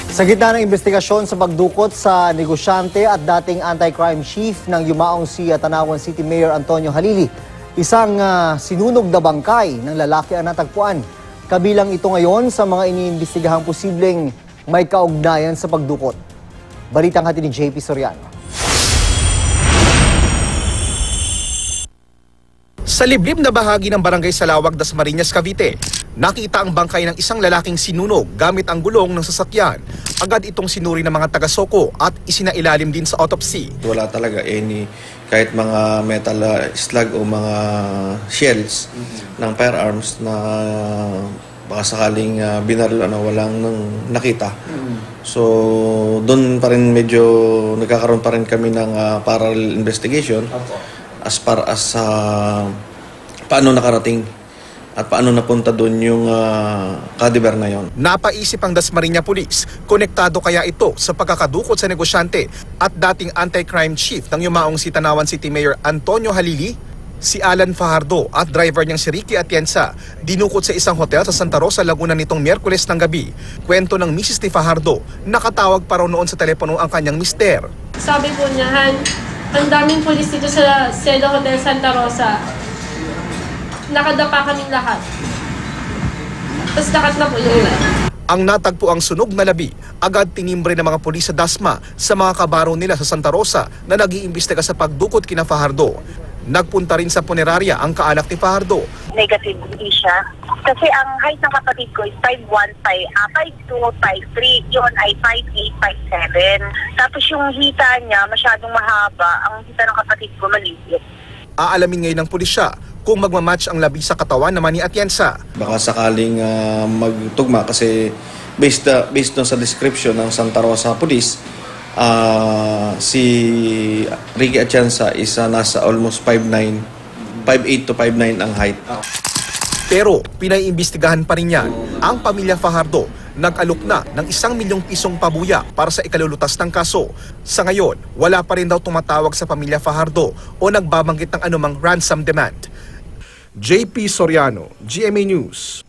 Sa gitna ng investigasyon sa pagdukot sa negosyante at dating anti-crime chief ng yumaong si Tanawan City Mayor Antonio Halili, isang sinunog na bangkay ng lalaki ang natagpuan. Kabilang ito ngayon sa mga iniimbestigahang posibleng may kaugnayan sa pagdukot. Balitang hatid ni JP Soriano. Sa liblib na bahagi ng barangay Salawag, Dasmariñas, Cavite, nakita ang bangkay ng isang lalaking sinunog gamit ang gulong ng sasakyan. Agad itong sinuri ng mga taga-Soko at isinailalim din sa autopsy. Wala talaga kahit mga metal slug o mga shells ng firearms na baka sakaling binaril na walang nakita. So doon pa rin medyo nagkakaroon pa rin kami ng parallel investigation as far as paano nakarating at paano napunta doon yung kadiber na yon. Napaisip ang Dasmariñas Police, konektado kaya ito sa pagkakadukot sa negosyante at dating anti-crime chief ng yumaong si Tanawan City Mayor Antonio Halili? Si Alan Fajardo at driver niyang si Ricky Atienza dinukot sa isang hotel sa Santa Rosa, Laguna nitong Miyerkules ng gabi. Kwento ng misis ni Fajardo, nakatawag pa raw noon sa telepono ang kanyang mister. Sabi po niya, Han, ang daming pulis dito sa Cielo Hotel Santa Rosa. Nakadapa kaming lahat. Tapos nakat na po yung Ang natagpo ang sunog na labi, agad tinimbre ng mga pulis sa Dasma sa mga kabaro nila sa Santa Rosa na nag-iimbestiga sa pagdukot kina Fajardo. Nagpunta rin sa punerarya ang kaanak ni Fajardo. Negative hindi siya. Kasi ang height ng kapatid ko is 5'1", 5'2", 5'3", yun ay 5'8", 5'7". Tapos yung hita niya masyadong mahaba, ang hita ng kapatid ko maliit. Aalamin ngayon ng pulisya kung magmamatch ang labi sa katawan naman ni Atienza. Baka sakaling magtugma kasi based doon sa description ng Santa Rosa Police, si Ricky Atienza is nasa almost 5'9", 5'8" to 5'9" ang height. Pero pinaiimbestigahan pa rin yan ang pamilya Fajardo. Nag-alok na ng 1 milyong pisong pabuya para sa ikalulutas ng kaso. Sa ngayon, wala pa rin daw tumatawag sa pamilya Fajardo o nagbabanggit ng anumang ransom demand. JP Soriano, GMA News.